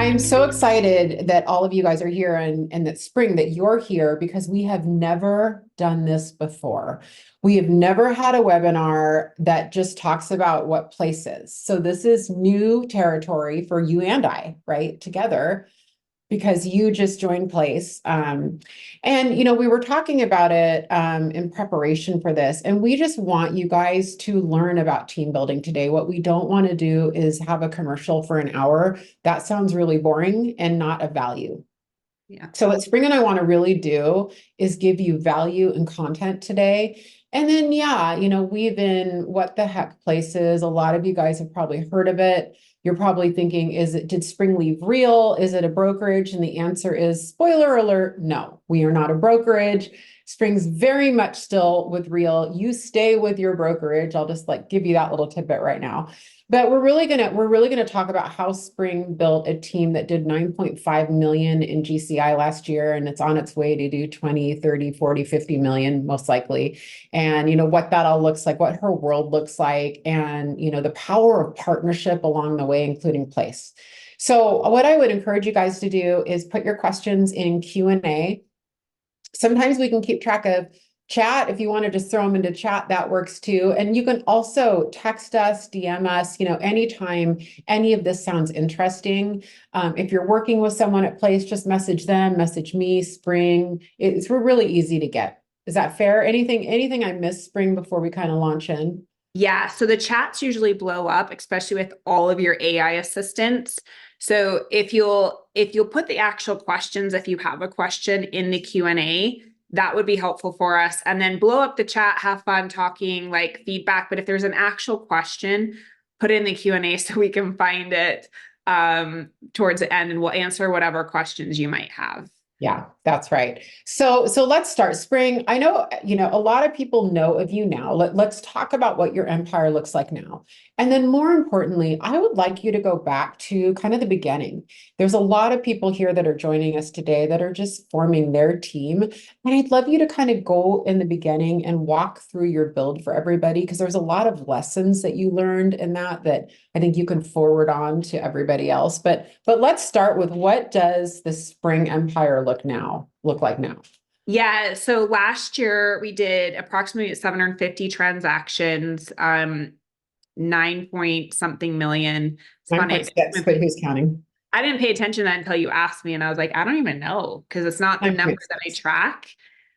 I'm so excited that all of you guys are here and that Spring, that you're here because we have never done this before. We have never had a webinar that just talks about what place is. So this is new territory for you and I, right? Together, because you just joined place. We were talking about it in preparation for this, and we just want you guys to learn about team building today. What we don't want to do is have a commercial for an hour. That sounds really boring and not of value. Yeah. So what Spring and I want to really do is give you value and content today. And then, weave in what the heck places. A lot of you guys have probably heard of it. You're probably thinking, did Spring leave Real? Is it a brokerage? And the answer is, spoiler alert, no, we are not a brokerage. Spring's very much still with Real. You stay with your brokerage. I'll just give you that little tidbit right now. But we're really gonna talk about how Spring built a team that did 9.5 million in GCI last year, and it's on its way to do 20, 30, 40, 50 million, most likely. And what that all looks like, what her world looks like, and the power of partnership along the way, including place. So what I would encourage you guys to do is put your questions in Q&A. Sometimes we can keep track of chat. If you want to just throw them into chat, that works too. And you can also text us, DM us, anytime any of this sounds interesting. If you're working with someone at place, just message them, message me, Spring. We're really easy to get. Is that fair? Anything I missed, Spring, before we kind of launch in? Yeah. So the chats usually blow up, especially with all of your AI assistants. So if you'll put the actual questions, if you have a question in the Q&A, that would be helpful for us. And then blow up the chat, have fun talking, feedback. But if there's an actual question, put it in the Q&A so we can find it towards the end, and we'll answer whatever questions you might have. Yeah, that's right. So let's start. Spring, I know, a lot of people know of you now. Let's talk about what your empire looks like now. And then more importantly, I would like you to go back to kind of the beginning. There's a lot of people here that are joining us today that are just forming their team. And I'd love you to kind of go in the beginning and walk through your build for everybody, because there's a lot of lessons that you learned in that I think you can forward on to everybody else. But let's start with, what does the Spring empire look like now? Yeah. So last year we did approximately 750 transactions, 9 point something million. It's funny. 9.6, but who's counting? I didn't pay attention then until you asked me, and I was like, I don't even know, because it's not the number that I track.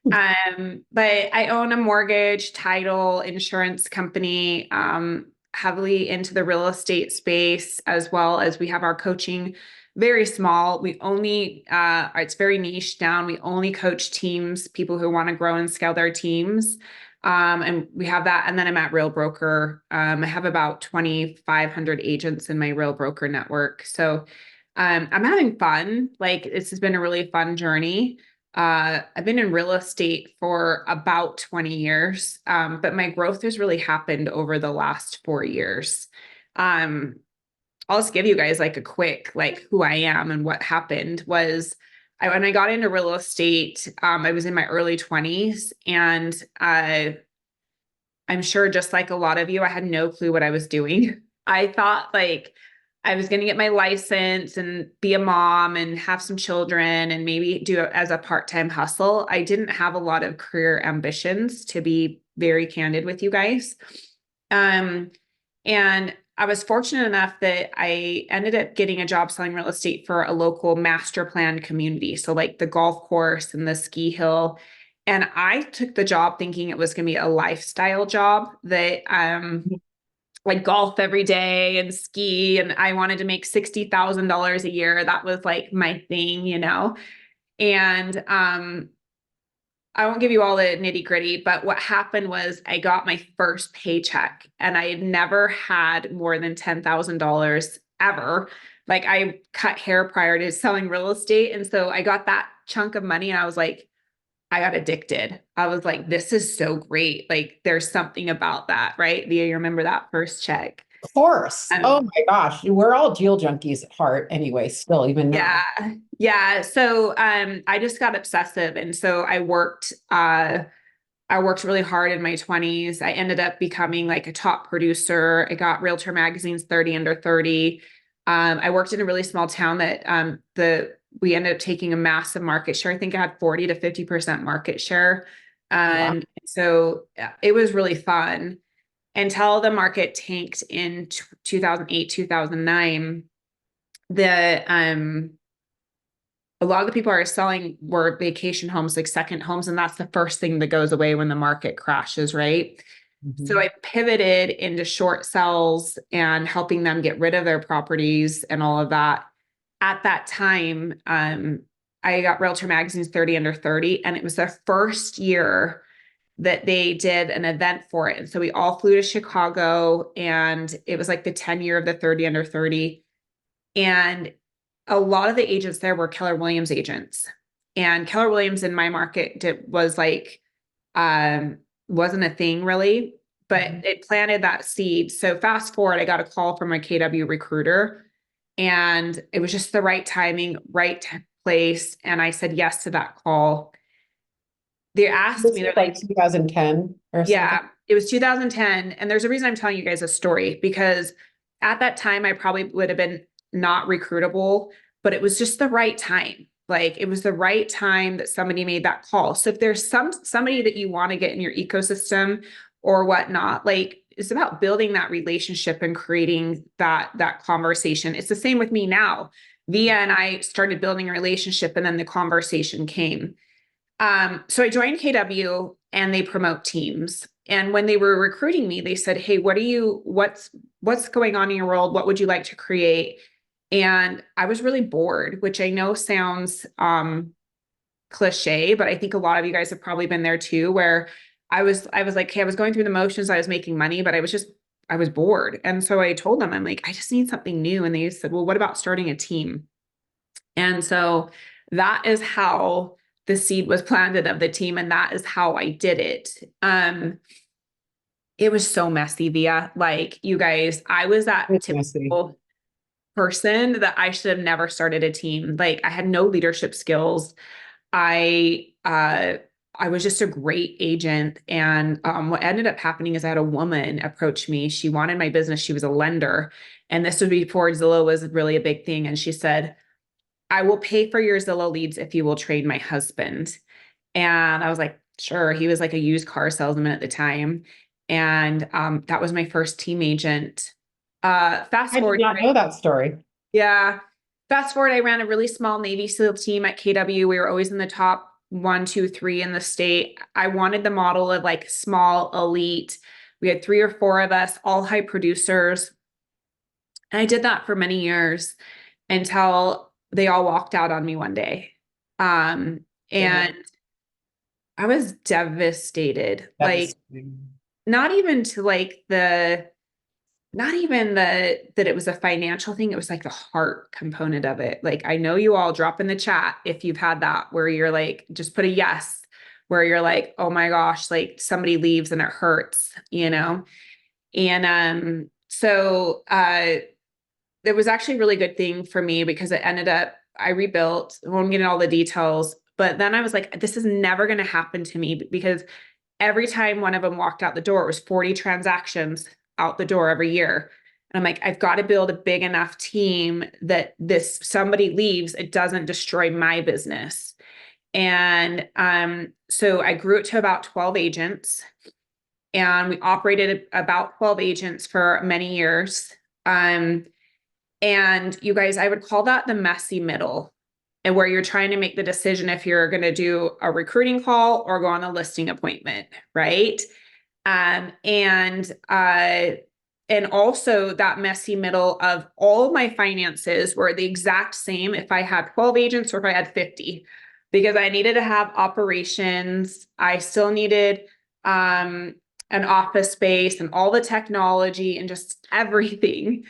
But I own a mortgage, title, insurance company, heavily into the real estate space, as well as we have our coaching. Very small. We only, it's very niche down. We only coach teams, people who want to grow and scale their teams. And we have that. And then I'm at Real Broker. I have about 2,500 agents in my Real Broker network. So I'm having fun. This has been a really fun journey. I've been in real estate for about 20 years, but my growth has really happened over the last 4 years. I'll just give you guys a quick, who I am. And what happened was, when I got into real estate, I was in my early 20s, and I'm sure, just like a lot of you, I had no clue what I was doing. I thought I was going to get my license and be a mom and have some children and maybe do it as a part-time hustle. I didn't have a lot of career ambitions, to be very candid with you guys. And I was fortunate enough that I ended up getting a job selling real estate for a local master planned community. So the golf course and the ski hill. And I took the job thinking it was going to be a lifestyle job, that golf every day and ski. And I wanted to make $60,000 a year. That was my thing, And I won't give you all the nitty gritty, but what happened was I got my first paycheck, and I had never had more than $10,000 ever. I cut hair prior to selling real estate. And so I got that chunk of money, and I was like, I got addicted. I was like, this is so great. There's something about that, right? Vija, you remember that first check? Of course. Oh my gosh. We're all deal junkies at heart anyway, still, even now. Yeah. Yeah. So I just got obsessive. And so I worked really hard in my 20s. I ended up becoming a top producer. I got Realtor Magazine's 30 Under 30. I worked in a really small town that we ended up taking a massive market share. I think I had 40 to 50% market share. Wow. So it was really fun until the market tanked in 2008, 2009. The a lot of the people I was selling were vacation homes, like second homes, and that's the first thing that goes away when the market crashes, right? So I pivoted into short sells and helping them get rid of their properties and all of that. At that time, I got Realtor Magazine's 30 Under 30, and it was the first year that they did an event for it. And so we all flew to Chicago, and it was like the 10 year of the 30 Under 30. And a lot of the agents there were Keller Williams agents. And Keller Williams in my market was like, wasn't a thing really, but it planted that seed. So fast forward, I got a call from a KW recruiter, and it was just the right timing, place. And I said yes to that call. They asked me, they're like 2010 or something. yeah, it was 2010. And there's a reason I'm telling you guys a story, because at that time I probably would have been not recruitable, but it was just the right time. Like it was the right time that somebody made that call. So if there's somebody that you want to get in your ecosystem or whatnot, like it's about building that relationship and creating that conversation. It's the same with me now. Vija and I started building a relationship, and then the conversation came. So I joined KW, and they promote teams. And when they were recruiting me, they said, "Hey, what's going on in your world? What would you like to create?" And I was really bored, which I know sounds cliche, but I think a lot of you guys have probably been there too, where I was like, hey, I was going through the motions, I was making money, but I was bored. And so I told them, I'm like, I just need something new. And they said, well, what about starting a team? And so that is how the seed was planted of the team. And that is how I did it. It was so messy, Vija. Like, you guys, I was that typical person that I should have never started a team. Like, I had no leadership skills. I was just a great agent. And what ended up happening is I had a woman approach me. She wanted my business. She was a lender. And this was before Zillow was really a big thing. And she said, I will pay for your Zillow leads if you will trade my husband. And I was like, sure. He was like a used car salesman at the time. And that was my first team agent. Fast forward. I did not know that story. Yeah. Fast forward, I ran a really small Navy SEAL team at KW. We were always in the top 1, 2, 3 in the state. I wanted the model of like small elite. We had 3 or 4 of us, all high producers. And I did that for many years until they all walked out on me one day. And I was devastated. Like, not even that it was a financial thing. It was like the heart component of it. Like, I know you all drop in the chat if you've had that, where you're like, just put a yes, where you're like, oh my gosh, like somebody leaves and it hurts, you know? And so it was actually a really good thing for me, because it ended up, I rebuilt, I won't get into all the details, but then I was like, this is never going to happen to me, because every time one of them walked out the door, it was 40 transactions out the door every year. And I'm like, I've got to build a big enough team that somebody leaves, it doesn't destroy my business. And so I grew it to about 12 agents, and we operated about 12 agents for many years. And you guys, I would call that the messy middle, and where you're trying to make the decision if you're going to do a recruiting call or go on a listing appointment, right? And also that messy middle of all my finances were the exact same if I had 12 agents or if I had 50, because I needed to have operations. I still needed an office space and all the technology and just everything.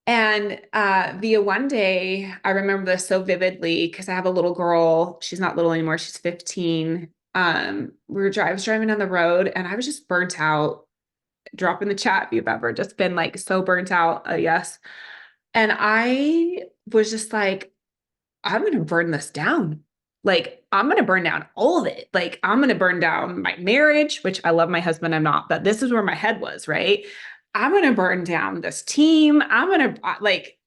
And via one day, I remember this so vividly because I have a little girl. She's not little anymore. She's 15. I was driving down the road, and I was just burnt out. Drop in the chat if you've ever just been like so burnt out. Yes. And I was just like, I'm going to burn this down. Like, I'm going to burn down all of it. Like, I'm going to burn down my marriage, which I love my husband. I'm not, but this is where my head was, right? I'm going to burn down this team. I'm going to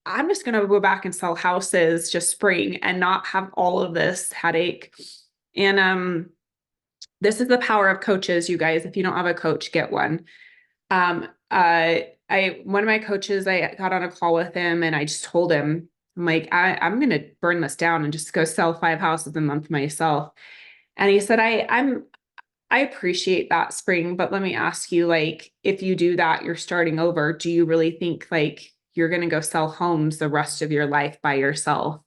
I'm just going to go back and sell houses just spring and not have all of this headache. And, this is the power of coaches, you guys. If you don't have a coach, get one. One of my coaches, I got on a call with him and I just told him, I'm like, I'm going to burn this down and just go sell 5 houses a month myself. And he said, I appreciate that, Spring, but let me ask you, like, if you do that, you're starting over. Do you really think like you're going to go sell homes the rest of your life by yourself?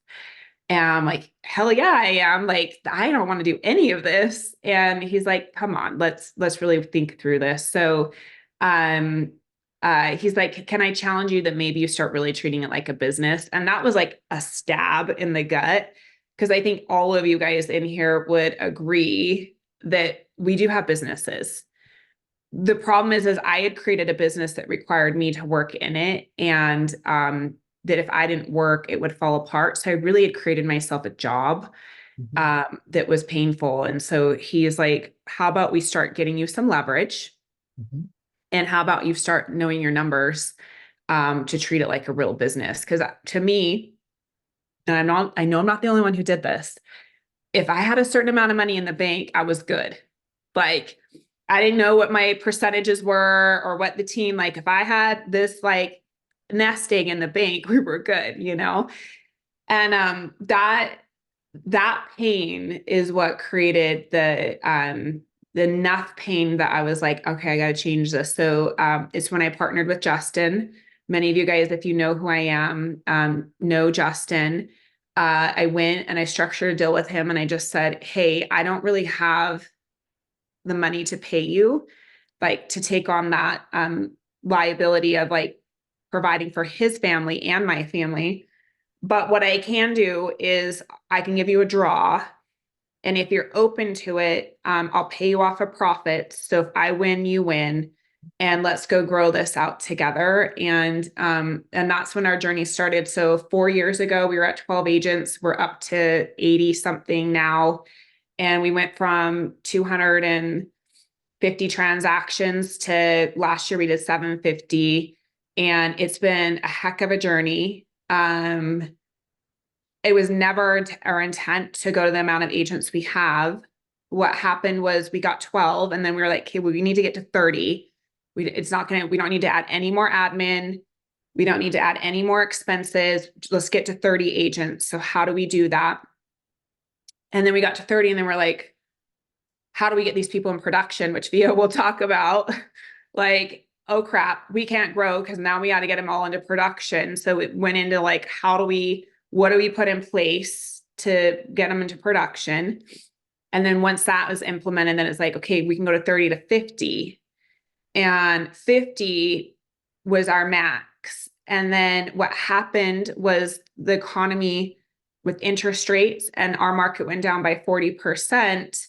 And I'm like, hell yeah, I am. Like, I don't want to do any of this. And he's like, come on, let's really think through this. So, um, he's like, can I challenge you that maybe you start really treating it like a business? And that was like a stab in the gut. Cause I think all of you guys in here would agree that we do have businesses. The problem is I had created a business that required me to work in it. And, that if I didn't work, it would fall apart. So I really had created myself a job that was painful. And so he's like, how about we start getting you some leverage? And how about you start knowing your numbers to treat it like a real business? Because to me, and I know I'm not the only one who did this. If I had a certain amount of money in the bank, I was good. Like, I didn't know what my percentages were or what the team, like if I had this like nesting in the bank, we were good, you know? And that pain is what created the enough pain that I was like, okay, I got to change this. So it's when I partnered with Justin. Many of you guys, if you know who I am, know Justin. I went and I structured a deal with him and I just said, hey, I don't really have the money to pay you, like to take on that liability of like providing for his family and my family. But what I can do is I can give you a draw. And if you're open to it, I'll pay you off a profit. So if I win, you win. And let's go grow this out together. And that's when our journey started. So 4 years ago, we were at 12 agents. We're up to 80 something now. And we went from 250 transactions to last year we did 750. And it's been a heck of a journey. It was never our intent to go to the amount of agents we have. What happened was we got 12 and then we were like, okay, well, we need to get to 30. We don't need to add any more admin. We don't need to add any more expenses. Let's get to 30 agents. So how do we do that? And then we got to 30 and then we're like, how do we get these people in production? Which Vija will talk about. Like, oh crap, we can't grow because now we got to get them all into production. So it went into like, what do we put in place to get them into production? And then once that was implemented, then it's like, okay, we can go to 30 to 50. And 50 was our max. And then what happened was the economy with interest rates and our market went down by 40%.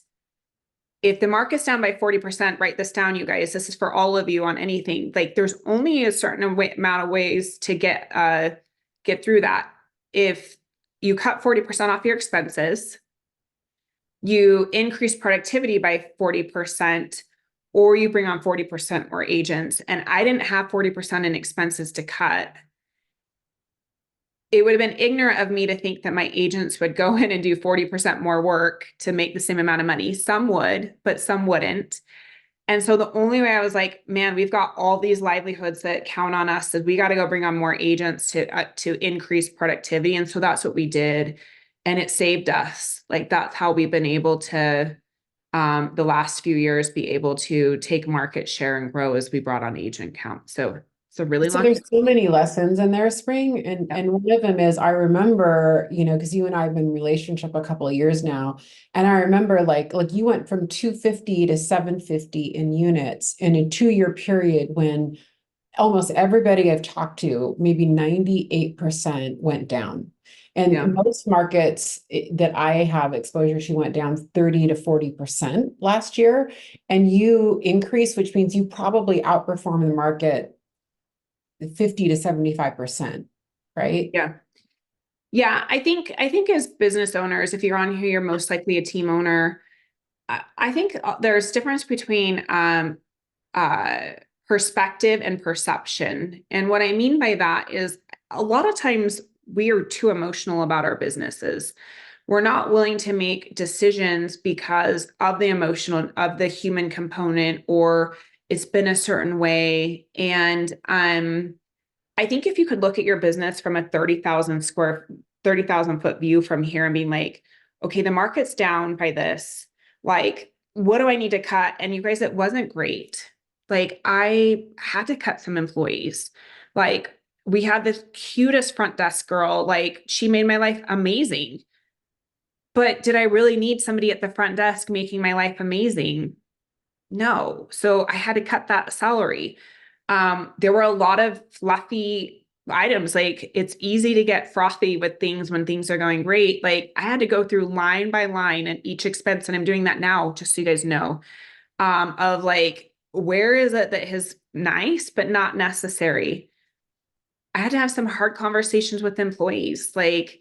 If the market's down by 40%, write this down, you guys. This is for all of you on anything. Like there's only a certain amount of ways to get through that. If you cut 40% off your expenses, you increase productivity by 40%, or you bring on 40% more agents. And I didn't have 40% in expenses to cut. It would have been ignorant of me to think that my agents would go in and do 40% more work to make the same amount of money. Some would, but some wouldn't. And so the only way I was like, man, we've got all these livelihoods that count on us, is we got to go bring on more agents to increase productivity. And so that's what we did. And it saved us. Like that's how we've been able to, the last few years, be able to take market share and grow as we brought on agent count. So it's a really So long. there's so many lessons in there, Spring. And one of them is I remember, because you and I have been in relationship a couple of years now. And I remember like you went from 250 to 750 in units in a 2-year period when almost everybody I've talked to, maybe 98% went down. And most markets that I have exposure to went down 30 to 40% last year. And you increased, which means you probably outperformed the market 50 to 75%, right? Yeah. Yeah. I think as business owners, if you're on here, you're most likely a team owner. I think there's difference between perspective and perception. And what I mean by that is a lot of times we are too emotional about our businesses. We're not willing to make decisions because of the emotional, of the human component, or it's been a certain way. And I think if you could look at your business from a 30,000 foot view from here and being like, okay, the market's down by this, like, what do I need to cut? And you guys, it wasn't great. Like, I had to cut some employees. Like, we had this cutest front desk girl, like, she made my life amazing. But did I really need somebody at the front desk making my life amazing? No. So I had to cut that salary. There were a lot of fluffy items. Like, it's easy to get frothy with things when things are going great. Like, I had to go through line by line and each expense, and I'm doing that now, just so you guys know, of like, where is it that is nice but not necessary? I had to have some hard conversations with employees, like,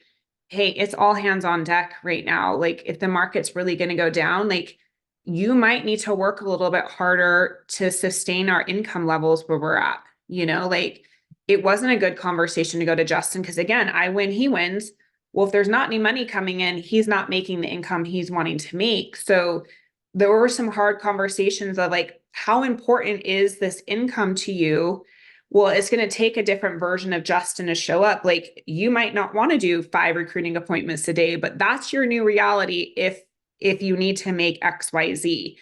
hey, it's all hands on deck right now. Like, if the market's really going to go down, like, you might need to work a little bit harder to sustain our income levels where we're at. Like, it wasn't a good conversation to go to Justin, because again, I win, he wins. Well, if there's not any money coming in, he's not making the income he's wanting to make. So there were some hard conversations of like, how important is this income to you? Well, it's going to take a different version of Justin to show up. Like, you might not want to do 5 recruiting appointments a day, but that's your new reality if you need to make XYZ.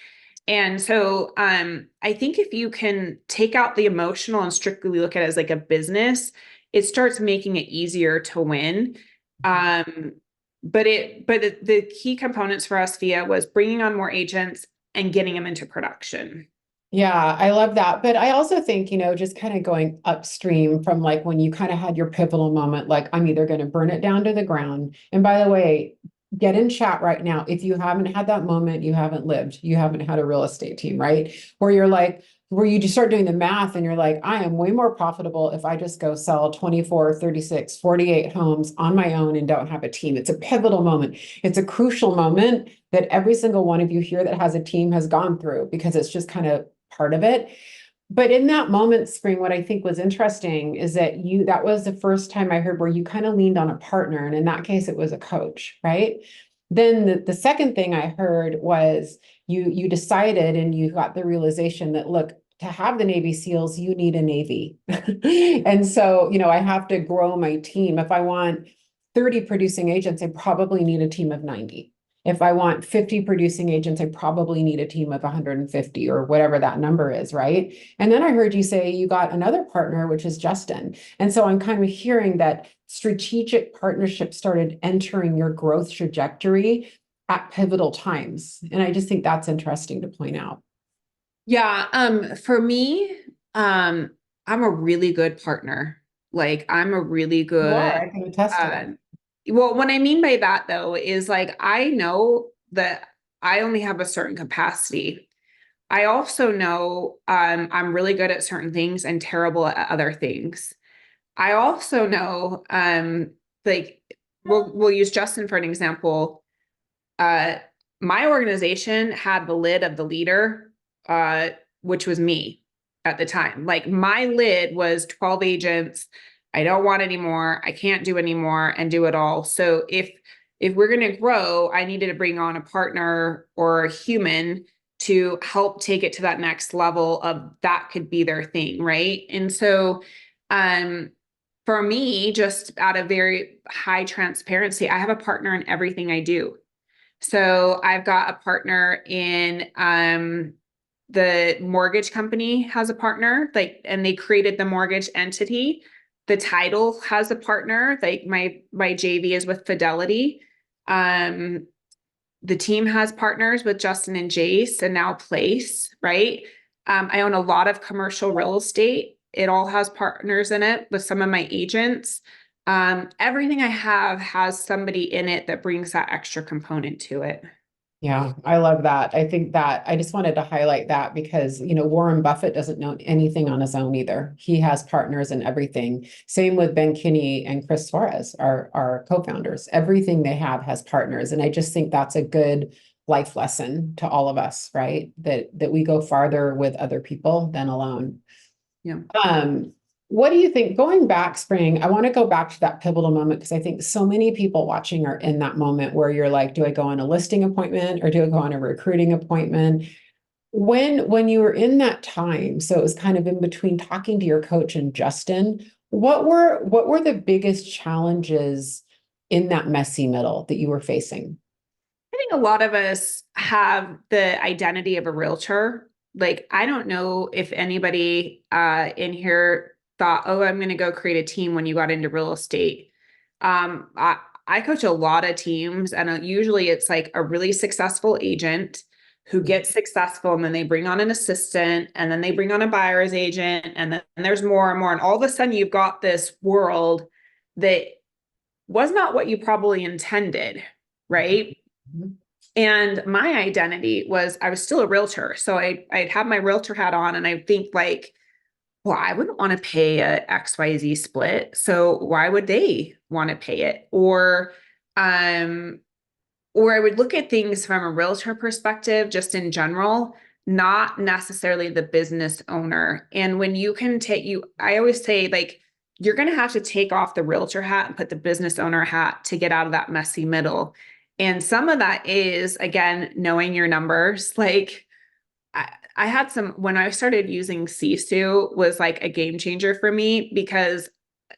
And so I think if you can take out the emotional and strictly look at it as like a business, it starts making it easier to win. But the key components for us, Via, was bringing on more agents and getting them into production. Yeah, I love that. But I also think, just kind of going upstream from like when you kind of had your pivotal moment, like, I'm either going to burn it down to the ground. And by the way, get in chat right now. If you haven't had that moment, you haven't lived, you haven't had a real estate team, right? Where you just start doing the math and you're like, I am way more profitable if I just go sell 24, 36, 48 homes on my own and don't have a team. It's a pivotal moment. It's a crucial moment that every single one of you here that has a team has gone through, because it's just kind of part of it. But in that moment, Spring, what I think was interesting is that was the first time I heard where you kind of leaned on a partner. And in that case, it was a coach, right? Then the second thing I heard was you decided and you got the realization that, look, to have the Navy SEALs, you need a Navy. And so, I have to grow my team. If I want 30 producing agents, I probably need a team of 90. If I want 50 producing agents, I probably need a team of 150 or whatever that number is, right? And then I heard you say you got another partner, which is Justin. And so I'm kind of hearing that strategic partnerships started entering your growth trajectory at pivotal times. And I just think that's interesting to point out. Yeah. For me, I'm a really good partner. Like, I'm a really You are, good, I can attest to uh, that. well, what I mean by that though, is like, I know that I only have a certain capacity. I also know, I'm really good at certain things and terrible at other things. I also know, like, we'll use Justin for an example. Uh, my organization had the lid of the leader, which was me at the time. Like, my lid was 12 agents. I don't want anymore. I can't do anymore and do it all. So if we're going to grow, I needed to bring on a partner or a human to help take it to that next level of that could be their thing, right? And so for me, just out of very high transparency, I have a partner in everything I do. So I've got a partner in the mortgage company has a partner, like, and they created the mortgage entity. The title has a partner, like my JV is with Fidelity. The team has partners with Justin and Jace and now Place, right? I own a lot of commercial real estate. It all has partners in it with some of my agents. Everything I have has somebody in it that brings that extra component to it. Yeah, I love that. I think that I just wanted to highlight that because, Warren Buffett doesn't know anything on his own either. He has partners in everything. Same with Ben Kinney and Chris Suarez, our co-founders. Everything they have has partners. And I just think that's a good life lesson to all of us, right? That we go farther with other people than alone. Yeah. What do you think? Going back, Spring, I want to go back to that pivotal moment because I think so many people watching are in that moment where you're like, do I go on a listing appointment or do I go on a recruiting appointment? When you were in that time, so it was kind of in between talking to your coach and Justin, what were the biggest challenges in that messy middle that you were facing? I think a lot of us have the identity of a realtor. Like, I don't know if anybody in here thought, oh, I'm going to go create a team when you got into real estate. I coach a lot of teams, and usually it's like a really successful agent who gets successful, and then they bring on an assistant, and then they bring on a buyer's agent, and then there's more and more. And all of a sudden, you've got this world that was not what you probably intended, right? Mhm. And my identity was I was still a realtor. So I'd have my realtor hat on, and I think like, well, I wouldn't want to pay a XYZ split. So why would they want to pay it? Um, or I would look at things from a realtor perspective, just in general, not necessarily the business owner. And when you can I always say, like, you're going to have to take off the realtor hat and put the business owner hat to get out of that messy middle. And some of that is, again, knowing your numbers. Like, I had when I started using Sisu was like a game changer for me because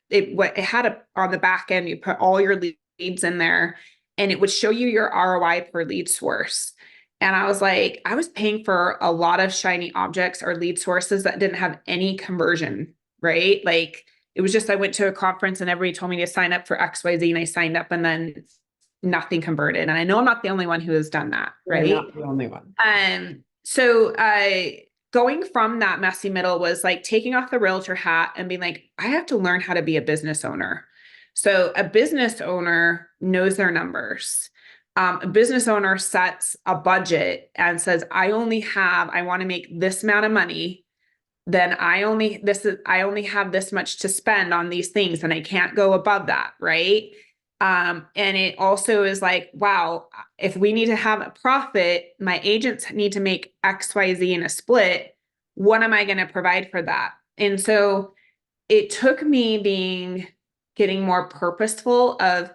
it had on the back end, you put all your leads in there and it would show you your ROI per lead source. And I was like, I was paying for a lot of shiny objects or lead sources that didn't have any conversion, right? Like, it was just, I went to a conference and everybody told me to sign up for XYZ, and I signed up and then nothing converted. And I know I'm not the only one who has done that, You're right? not the only one. So going from that messy middle was like taking off the realtor hat and being like, I have to learn how to be a business owner. So a business owner knows their numbers. A business owner sets a budget and says, I want to make this amount of money. Then I only have this much to spend on these things, and I can't go above that. Right. And it also is like, wow, if we need to have a profit, my agents need to make XYZ in a split. What am I going to provide for that? And so it took me getting more purposeful of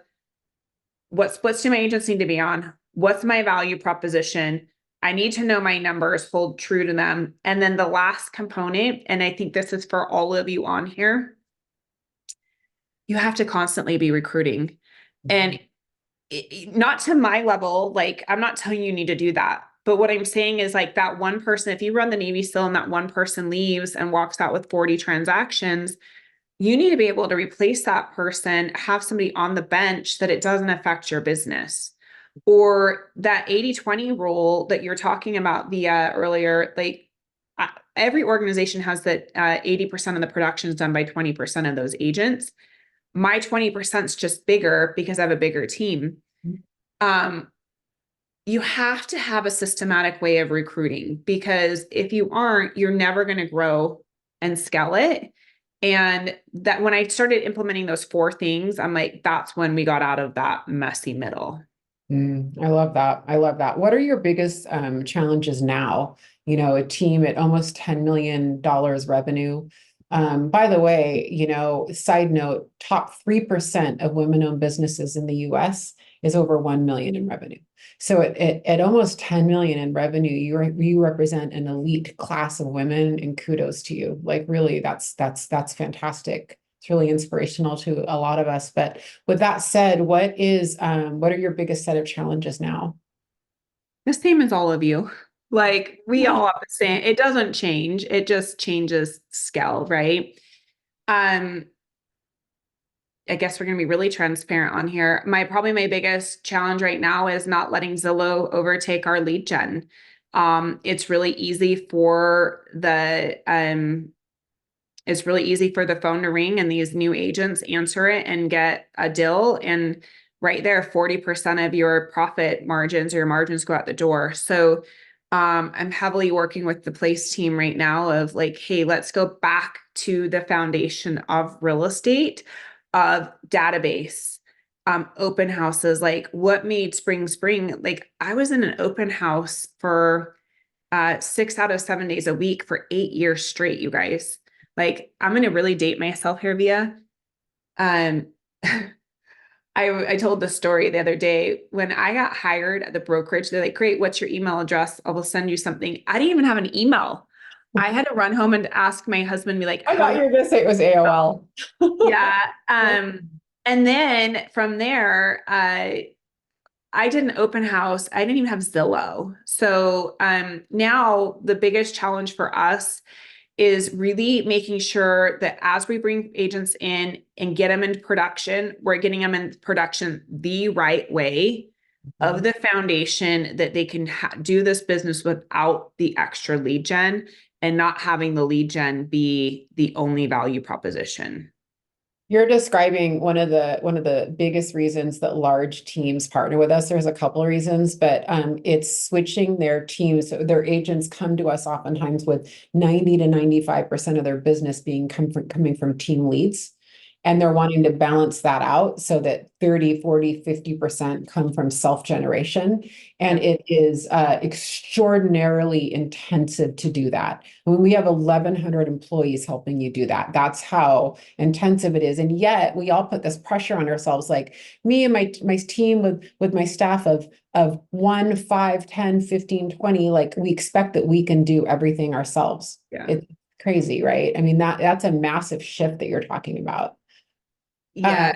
what splits do my agents need to be on? What's my value proposition? I need to know my numbers, hold true to them. And then the last component, and I think this is for all of you on here, you have to constantly be recruiting. And not to my level, like, I'm not telling you need to do that. But what I'm saying is, like, that one person, if you run the Navy SEAL and that one person leaves and walks out with 40 transactions, you need to be able to replace that person, have somebody on the bench that it doesn't affect your business. Or that 80-20 rule that you're talking about via earlier, like, every organization has that 80% of the production is done by 20% of those agents. My 20% is just bigger because I have a bigger team. Um, you have to have a systematic way of recruiting, because if you aren't, you're never going to grow and scale it. And that when I started implementing those 4 things, I'm like, that's when we got out of that messy middle. I love that. I love that. What are your biggest challenges now? You know, a team at almost $10 million revenue. By the way, side note, top 3% of women-owned businesses in the US is over 1 million in revenue. So at almost 10 million in revenue, you represent an elite class of women, and kudos to you. Like, really, that's fantastic. It's really inspirational to a lot of us. But with that said, what are your biggest set of challenges now? The same as all of you. Like, we all have the same, it doesn't change. It just changes scale, right? Um, I guess we're going to be really transparent on here. Probably my biggest challenge right now is not letting Zillow overtake our lead gen. It's really easy for it's really easy for the phone to ring and these new agents answer it and get a deal. And right there, 40% of your profit margins or your margins go out the door. So I'm heavily working with the place team right now of like, hey, let's go back to the foundation of real estate, of database, open houses. Like, what made Spring? Like, I was in an open house for 6 out of 7 days a week for 8 years straight, you guys. Like, I'm going to really date myself here, Via. Um, I told the story the other day when I got hired at the brokerage. They're like, great, what's your email address? I will send you something. I didn't even have an email. I had to run home and ask my husband, be like, I how thought do you were going to say it was AOL. yeah. And then from there, I did an open house. I didn't even have Zillow. So now the biggest challenge for us is really making sure that as we bring agents in and get them into production, we're getting them in production the right way of the foundation that they can do this business without the extra lead gen and not having the lead gen be the only value proposition. You're describing one of the biggest reasons that large teams partner with us. There's a couple of reasons, but it's switching their teams. So their agents come to us oftentimes with 90 to 95% of their business coming from team leads. And they're wanting to balance that out so that 30, 40, 50% come from self-generation. And it is extraordinarily intensive to do that. When we have 1,100 employees helping you do that, that's how intensive it is. And yet we all put this pressure on ourselves, like me and my team with my staff of 1, 5, 10, 15, 20, like we expect that we can do everything ourselves. Yeah. It's crazy, right? I mean, that's a massive shift that you're talking about. Yeah.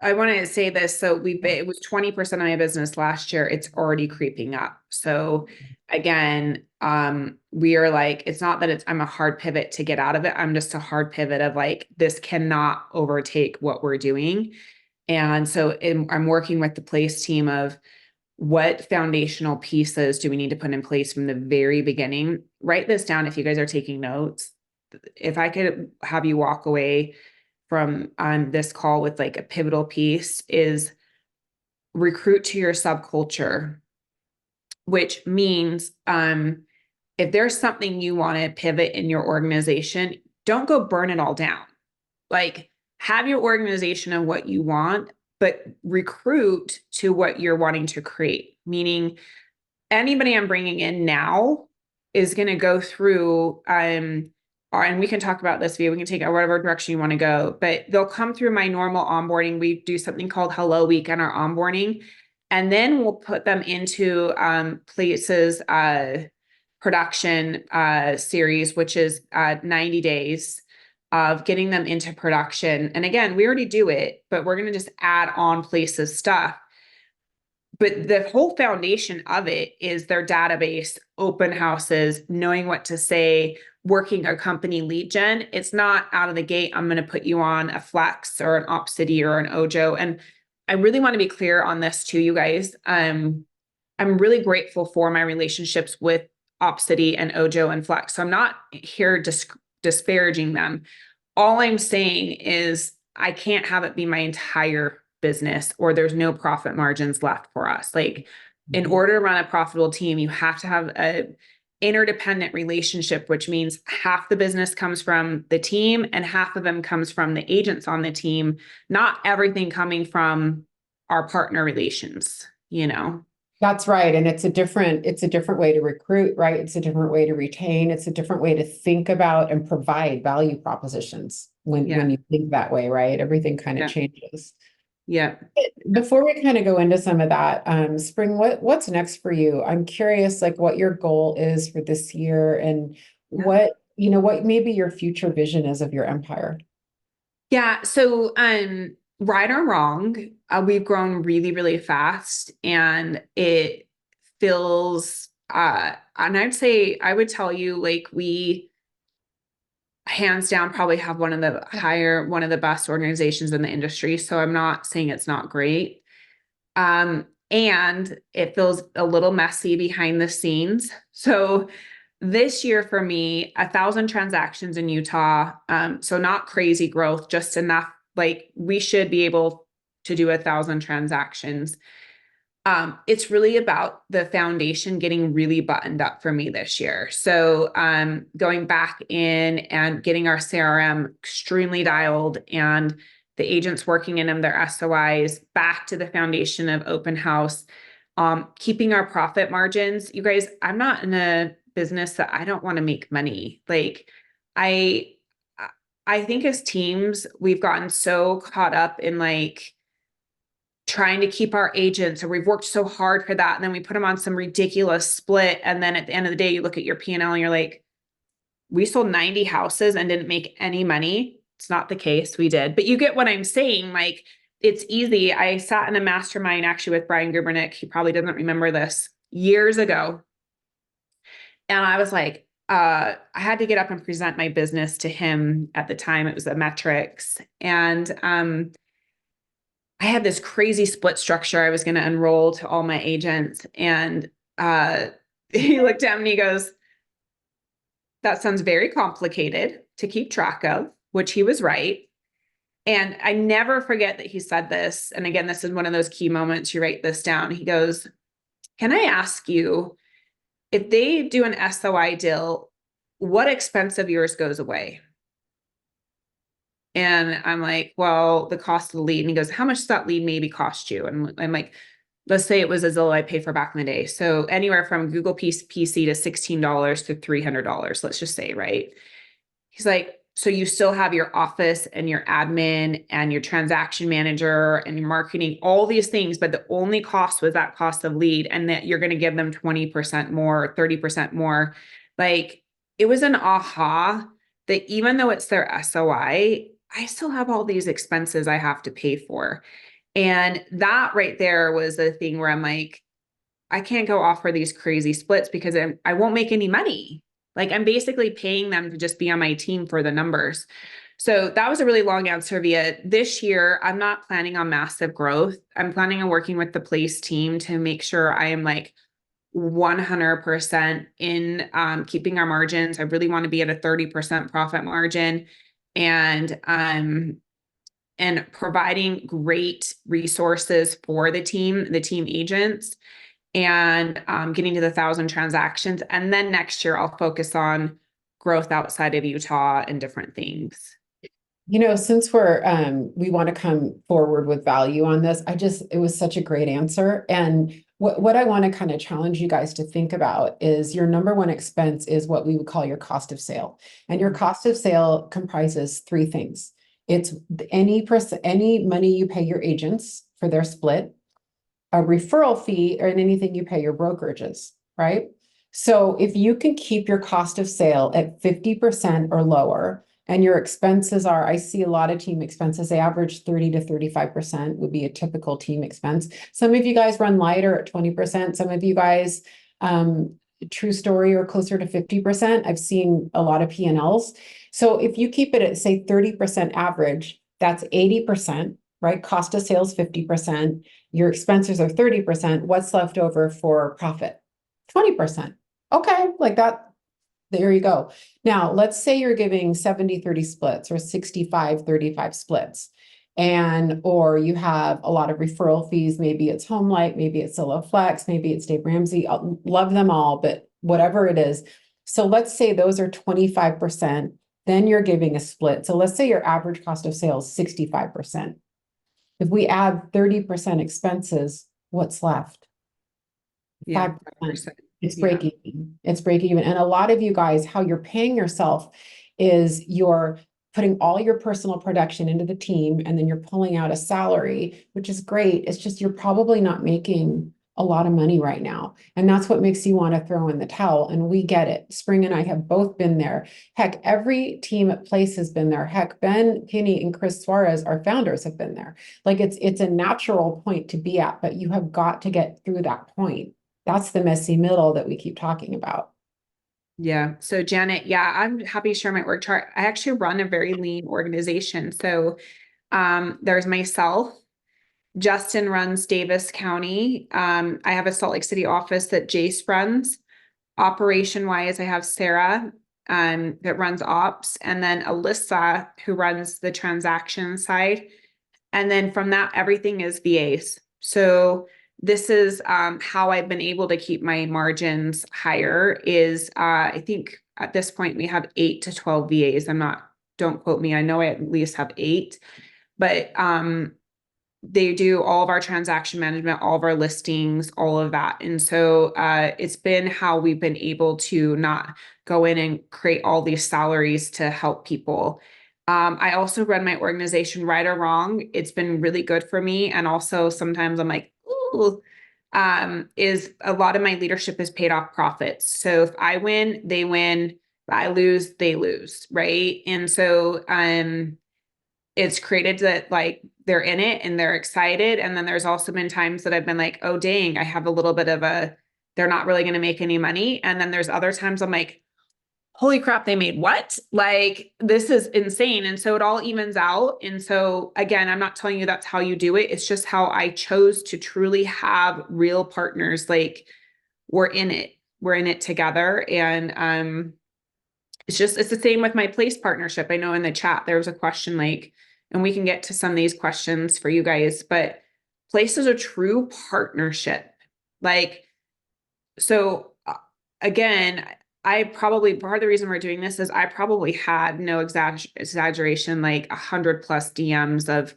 I want to say this. So it was 20% of my business last year. It's already creeping up. So again, we are like, it's not that I'm a hard pivot to get out of it. I'm just a hard pivot of like, this cannot overtake what we're doing. And so I'm working with the place team of what foundational pieces do we need to put in place from the very beginning. Write this down if you guys are taking notes. If I could have you walk away from this call with like a pivotal piece is recruit to your subculture, which means if there's something you want to pivot in your organization, don't go burn it all down. Like have your organization of what you want, but recruit to what you're wanting to create. Meaning anybody I'm bringing in now is going to go through, and we can talk about this via, we can take it whatever direction you want to go, but they'll come through my normal onboarding. We do something called Hello Week on our onboarding, and then we'll put them into Places production series, which is 90 days of getting them into production. And again, we already do it, but we're going to just add on Places stuff. But the whole foundation of it is their database, open houses, knowing what to say, working a company lead gen. It's not out of the gate, I'm going to put you on a Flex or an Opcity or an Ojo. And I really want to be clear on this too, you guys. I'm really grateful for my relationships with Opcity and Ojo and Flex. So I'm not here disparaging them. All I'm saying is I can't have it be my entire business or there's no profit margins left for us. Like in order to run a profitable team, you have to have a interdependent relationship, which means half the business comes from the team and half of them comes from the agents on the team, not everything coming from our partner relations, you know? That's right. And it's a different way to recruit, right? It's a different way to retain. It's a different way to think about and provide value propositions when you think that way, right? Everything kind of changes. Yeah. Before we kind of go into some of that, Spring, what's next for you? I'm curious, like what your goal is for this year and what maybe your future vision is of your empire. Yeah. So, right or wrong, we've grown really, really fast and it feels, and I would tell you, like we hands down probably have one of the best organizations in the industry. So I'm not saying it's not great. And it feels a little messy behind the scenes. So this year for me, 1,000 transactions in Utah. So not crazy growth, just enough. Like we should be able to do 1,000 transactions. It's really about the foundation getting really buttoned up for me this year. So going back in and getting our CRM extremely dialed and the agents working in them, their SOIs, back to the foundation of open house, keeping our profit margins. You guys, I'm not in a business that I don't want to make money. Like I think as teams, we've gotten so caught up in like trying to keep our agents, or we've worked so hard for that. And then we put them on some ridiculous split. And then at the end of the day, you look at your P&L and you're like, we sold 90 houses and didn't make any money. It's not the case. We did, but you get what I'm saying. Like, it's easy. I sat in a mastermind actually with Brian Gubernick. He probably doesn't remember this, years ago. And I was like, I had to get up and present my business to him. At the time, it was a metrics. And I had this crazy split structure I was going to enroll to all my agents. And he looked at me and he goes, that sounds very complicated to keep track of, which he was right. And I never forget that he said this. And again, this is one of those key moments. You write this down. He goes, can I ask you, if they do an SOI deal, what expense of yours goes away? And I'm like, well, the cost of the lead. And he goes, how much does that lead maybe cost you? And I'm like, let's say it was a Zillow I paid for back in the day. So anywhere from Google PC to $16 to $300, let's just say, right? He's like, so you still have your office and your admin and your transaction manager and your marketing, all these things, but the only cost was that cost of lead, and that you're going to give them 20% more, 30% more. Like, it was an aha that even though it's their SOI, I still have all these expenses I have to pay for. And that right there was a thing where I'm like, I can't go offer these crazy splits because I won't make any money. Like, I'm basically paying them to just be on my team for the numbers. So that was a really long answer, Via. This year, I'm not planning on massive growth. I'm planning on working with the place team to make sure I am like 100% in keeping our margins. I really want to be at a 30% profit margin, and providing great resources for the team agents, and getting to the 1,000 transactions. And then next year, I'll focus on growth outside of Utah and different things. Since we want to come forward with value on this, it was such a great answer. And what I want to kind of challenge you guys to think about is your number one expense is what we would call your cost of sale. And your cost of sale comprises three things. It's any money you pay your agents for their split, a referral fee, or anything you pay your brokerages, right? So if you can keep your cost of sale at 50% or lower, and your expenses are, I see a lot of team expenses, they average 30 to 35% would be a typical team expense. Some of you guys run lighter at 20%. Some of you guys, true story, are closer to 50%. I've seen a lot of P&Ls. So if you keep it at, say, 30% average, that's 80%, right? Cost of sales 50%. Your expenses are 30%. What's left over for profit? 20%. Okay, like that. There you go. Now, let's say you're giving 70-30 splits or 65-35 splits, or you have a lot of referral fees. Maybe it's HomeLight, maybe it's Zillow Flex, maybe it's Dave Ramsey. I love them all, but whatever it is. So let's say those are 25%. Then you're giving a split. So let's say your average cost of sales 65%. If we add 30% expenses, what's left? 5%. It's break even. It's break even. And a lot of you guys, how you're paying yourself is you're putting all your personal production into the team, and then you're pulling out a salary, which is great. It's just you're probably not making a lot of money right now. And that's what makes you want to throw in the towel. And we get it. Spring and I have both been there. Heck, every team at Place has been there. Heck, Ben Kinney and Chris Suarez, our founders, have been there. Like, it's a natural point to be at, but you have got to get through that point. That's the messy middle that we keep talking about. Yeah. So Janet, I'm happy to share my org chart. I actually run a very lean organization. So there's myself. Justin runs Davis County. I have a Salt Lake City office that Jace runs. Operation wise, I have Sarah that runs ops, and then Alyssa, who runs the transaction side. And then from that, everything is VAs. So this is how I've been able to keep my margins higher is I think at this point we have 8 to 12 VAs. Don't quote me. I know I at least have 8, but they do all of our transaction management, all of our listings, all of that. And so it's been how we've been able to not go in and create all these salaries to help people. I also run my organization right or wrong. It's been really good for me. And also sometimes I'm like, ooh, is a lot of my leadership is paid off profits. So if I win, they win. If I lose, they lose. Right. And so, it's created that like they're in it and they're excited. And then there's also been times that I've been like, oh, dang, I have a little bit of they're not really going to make any money. And then there's other times I'm like, holy crap, they made what? Like, this is insane. And so it all evens out. And so, again, I'm not telling you that's how you do it. It's just how I chose to truly have real partners. Like, we're in it. We're in it together. And it's the same with my place partnership. I know in the chat there was a question like, and we can get to some of these questions for you guys, but place is a true partnership. Like, so again, I probably, part of the reason we're doing this is I probably had no exaggeration, like 100+ DMs of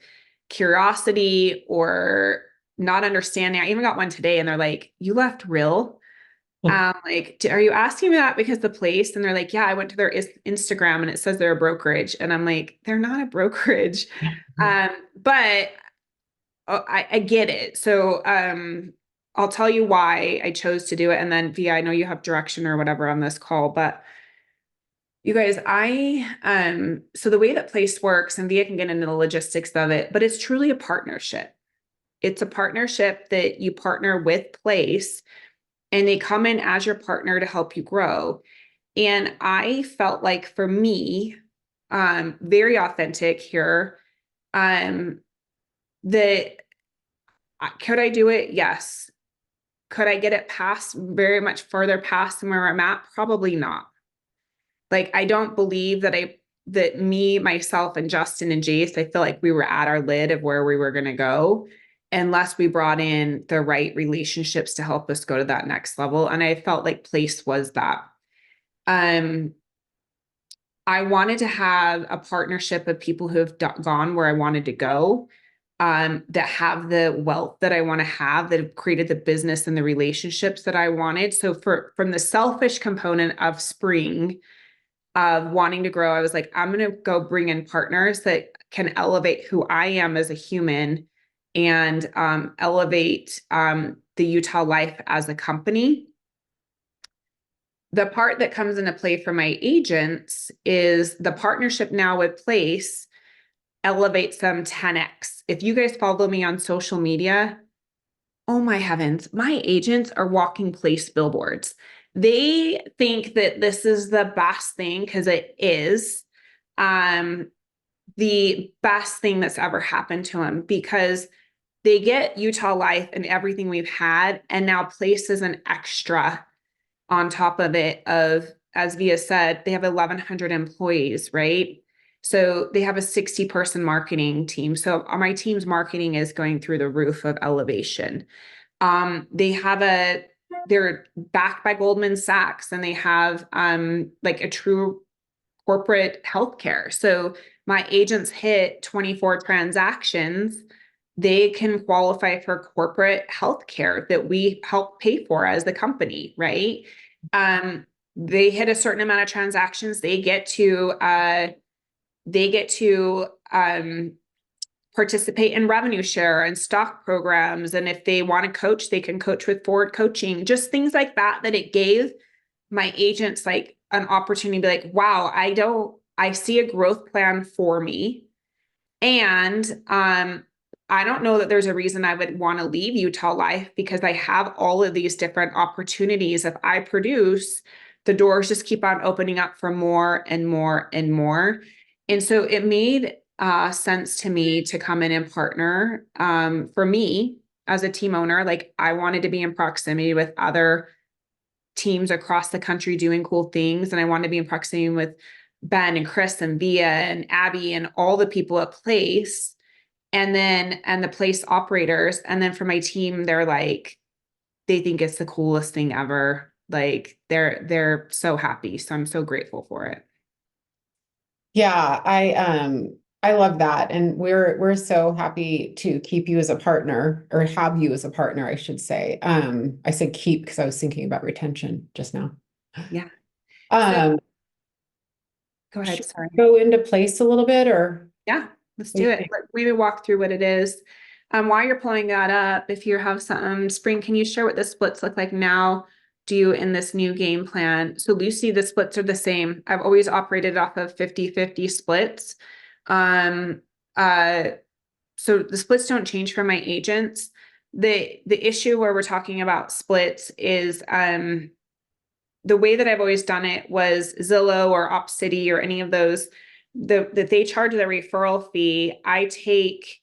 curiosity or not understanding. I even got one today and they're like, you left real. Like, are you asking me that because the place? And they're like, yeah, I went to their Instagram and it says they're a brokerage. And I'm like, they're not a brokerage. But I get it. So, I'll tell you why I chose to do it. And then Via, I know you have direction or whatever on this call, but you guys, so the way that place works, and Via can get into the logistics of it, but it's truly a partnership. It's a partnership that you partner with place and they come in as your partner to help you grow. And I felt like for me, very authentic here, that could I do it? Yes. Could I get it past very much further past than where I'm at? Probably not. Like, I don't believe that me, myself, and Justin and Jace, I feel like we were at our lid of where we were going to go unless we brought in the right relationships to help us go to that next level. And I felt like place was that. I wanted to have a partnership of people who have gone where I wanted to go, that have the wealth that I want to have, that have created the business and the relationships that I wanted. So from the selfish component of Spring, of wanting to grow, I was like, I'm going to go bring in partners that can elevate who I am as a human and elevate the Utah life as a company. The part that comes into play for my agents is the partnership now with Place elevates them 10x. If you guys follow me on social media, oh my heavens, my agents are walking Place billboards. They think that this is the best thing because it is the best thing that's ever happened to them because they get Utah life and everything we've had, and now Place is an extra on top of it of, as Via said, they have 1,100 employees, right? So they have a 60-person marketing team. So my team's marketing is going through the roof of elevation. They're backed by Goldman Sachs and they have like a true corporate healthcare. So my agents hit 24 transactions, they can qualify for corporate healthcare that we help pay for as the company, right? They hit a certain amount of transactions, they get to participate in revenue share and stock programs. And if they want to coach, they can coach with forward coaching, just things like that, that it gave my agents like an opportunity to be like, wow, I see a growth plan for me. And I don't know that there's a reason I would want to leave Utah life because I have all of these different opportunities. If I produce, the doors just keep on opening up for more and more and more. And so it made sense to me to come in and partner. For me as a team owner, like I wanted to be in proximity with other teams across the country doing cool things. And I wanted to be in proximity with Ben and Chris and Via and Abby and all the people at Place and the Place operators. And then for my team, they're like, they think it's the coolest thing ever. Like they're so happy. So I'm so grateful for it. Yeah, I love that. And we're so happy to keep you as a partner or have you as a partner, I should say. I said keep because I was thinking about retention just now. Yeah. Um, Go ahead. Should Sorry. we go into place a little bit, or Yeah, let's what do do you it. think? Maybe walk through what it is. While you're pulling that up, if you have some Spring, can you share what the splits look like now? Do you in this new game plan? So Lucy, the splits are the same. I've always operated off of 50-50 splits. Um, uh, so the splits don't change for my agents. The issue where we're talking about splits is the way that I've always done it was Zillow or OpCity or any of those, that they charge the referral fee. I take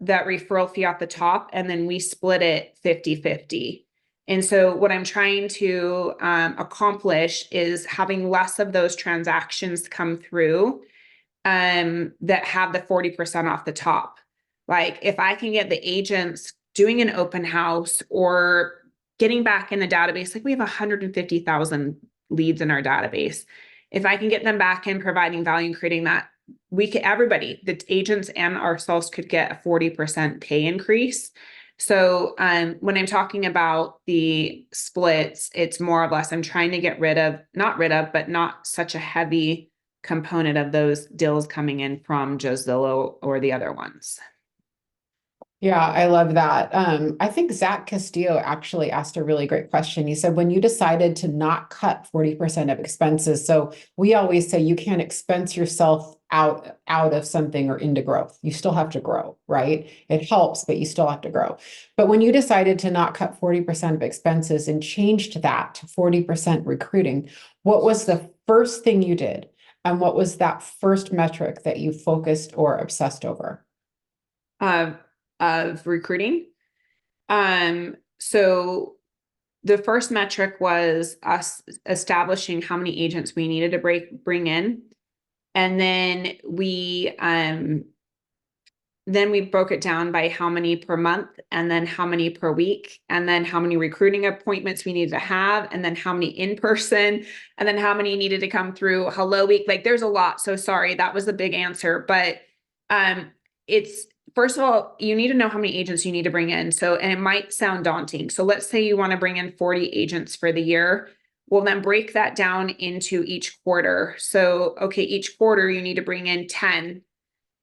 that referral fee off the top and then we split it 50-50. And so what I'm trying to accomplish is having less of those transactions come through that have the 40% off the top. Like if I can get the agents doing an open house or getting back in the database, like we have 150,000 leads in our database. If I can get them back in providing value and creating that, we could, everybody, the agents and ourselves could get a 40% pay increase. So when I'm talking about the splits, it's more or less I'm trying to get rid of, not rid of, but not such a heavy component of those deals coming in from just Zillow or the other ones. Yeah, I love that. I think Zach Castillo actually asked a really great question. He said, when you decided to not cut 40% of expenses, so we always say you can't expense yourself out of something or into growth. You still have to grow, right? It helps, but you still have to grow. But when you decided to not cut 40% of expenses and changed that to 40% recruiting, what was the first thing you did? And what was that first metric that you focused or obsessed over? Of recruiting. So the first metric was us establishing how many agents we needed to bring in. And then we broke it down by how many per month, and then how many per week, and then how many recruiting appointments we needed to have, and then how many in person, and then how many needed to come through Hello Week. Like there's a lot. So sorry, that was the big answer. But it's first of all, you need to know how many agents you need to bring in. So, and it might sound daunting. So let's say you want to bring in 40 agents for the year. Well, then break that down into each quarter. So, okay, each quarter you need to bring in 10.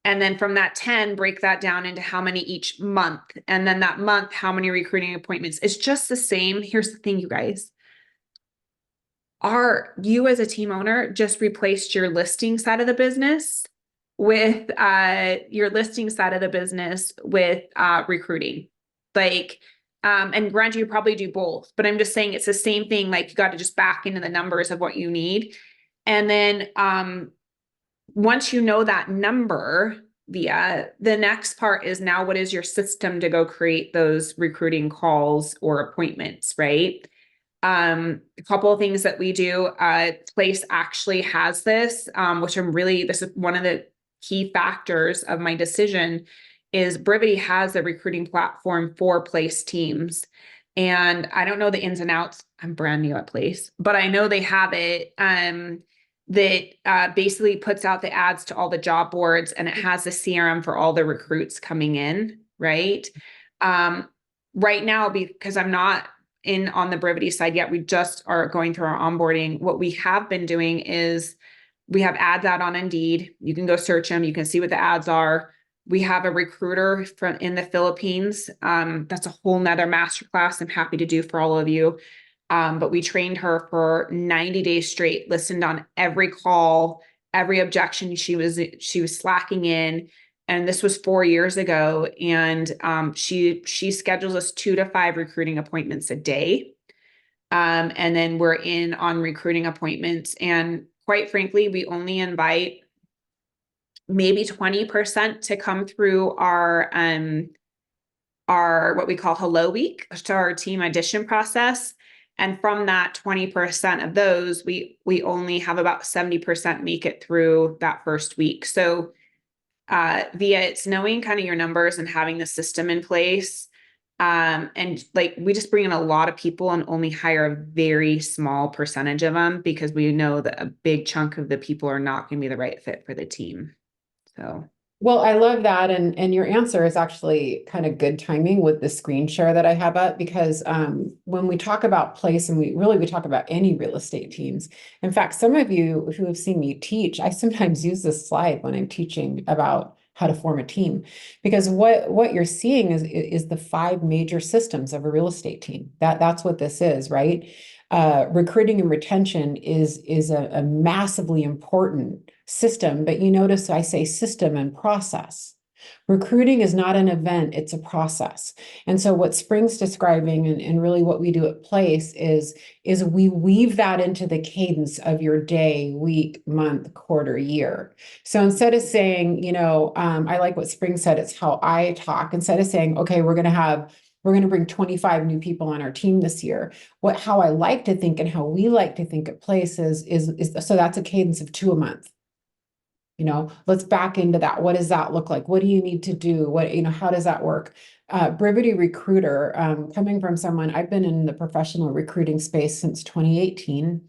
And then from that 10, break that down into how many each month. And then that month, how many recruiting appointments. It's just the same. Here's the thing, you guys. You as a team owner just replaced your listing side of the business with recruiting. Like, and granted, you probably do both, but I'm just saying it's the same thing. Like you got to just back into the numbers of what you need. And then once you know that number, the next part is now what is your system to go create those recruiting calls or appointments, right? A couple of things that we do, Place actually has this, this is one of the key factors of my decision is Brivity has a recruiting platform for Place teams. And I don't know the ins and outs. I'm brand new at Place, but I know they have it. That basically puts out the ads to all the job boards and it has the CRM for all the recruits coming in, right? Right now, because I'm not in on the Brivity side yet, we just are going through our onboarding. What we have been doing is we have ads out on Indeed. You can go search them. You can see what the ads are. We have a recruiter in the Philippines. That's a whole nother masterclass I'm happy to do for all of you. But we trained her for 90 days straight, listened on every call, every objection she was slacking in. And this was 4 years ago. And she schedules us 2 to 5 recruiting appointments a day. And then we're in on recruiting appointments. And quite frankly, we only invite maybe 20% to come through our what we call Hello Week, so our team audition process. And from that 20% of those, we only have about 70% make it through that first week. So it's knowing kind of your numbers and having the system in place. And like we just bring in a lot of people and only hire a very small percentage of them because we know that a big chunk of the people are not going to be the right fit for the team. So Well, I love that. And your answer is actually kind of good timing with the screen share that I have up because when we talk about place and we talk about any real estate teams. In fact, some of you who have seen me teach, I sometimes use this slide when I'm teaching about how to form a team because what you're seeing is the five major systems of a real estate team. That's what this is, right? Recruiting and retention is a massively important system, but you notice I say system and process. Recruiting is not an event, it's a process. And so what Spring's describing and really what we do at Place is we weave that into the cadence of your day, week, month, quarter, year. So instead of saying, I like what Spring said, it's how I talk. Instead of saying, okay, we're going to bring 25 new people on our team this year. How I like to think and how we like to think at Place is so that's a cadence of 2 a month. Let's back into that. What does that look like? What do you need to do? How does that work? Brevity Recruiter, coming from someone, I've been in the professional recruiting space since 2018,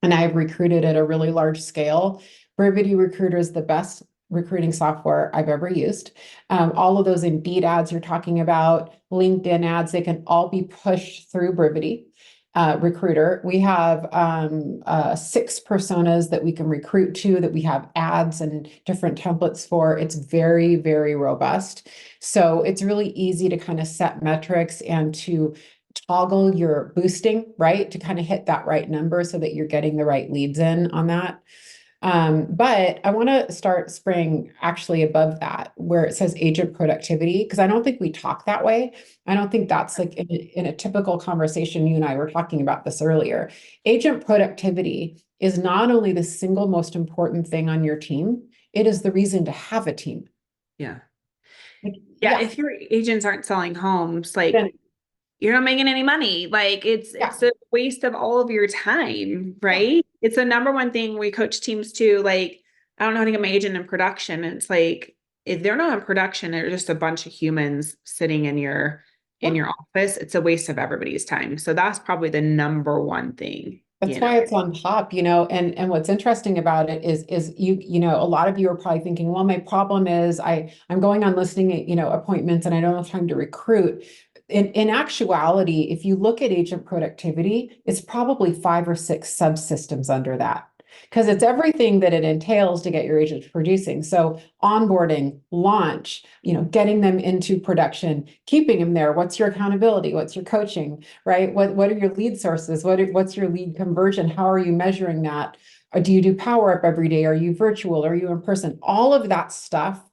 and I've recruited at a really large scale. Brevity Recruiter is the best recruiting software I've ever used. All of those Indeed ads you're talking about, LinkedIn ads, they can all be pushed through Brevity Recruiter. We have 6 personas that we can recruit to, that we have ads and different templates for. It's very, very robust. So it's really easy to kind of set metrics and to toggle your boosting, right? To kind of hit that right number so that you're getting the right leads in on that. But I want to start Spring actually above that, where it says agent productivity, because I don't think we talk that way. I don't think that's like in a typical conversation. You and I were talking about this earlier. Agent productivity is not only the single most important thing on your team, it is the reason to have a team. Yeah. Like, Yeah. yeah, If your agents aren't selling homes, then, like you're not making any money. Like yeah, it's a waste of all of your time, yeah. right? It's the number one thing we coach teams to. Like, I don't know how to get my agent in production. And it's like if they're not in production, they're just a bunch of humans sitting in Yeah. your office. It's a waste of everybody's time. So that's probably the number one thing, That's you know. why it's on top, and what's interesting about it is a lot of you are probably thinking, well, my problem is I'm going on listing, appointments and I don't have time to recruit. In actuality, if you look at agent productivity, it's probably 5 or 6 subsystems under that because it's everything that it entails to get your agents producing. So onboarding, launch, getting them into production, keeping them there. What's your accountability? What's your coaching? Right? What are your lead sources? What's your lead conversion? How are you measuring that? Or do you do power up every day? Are you virtual? Are you in person? All of that stuff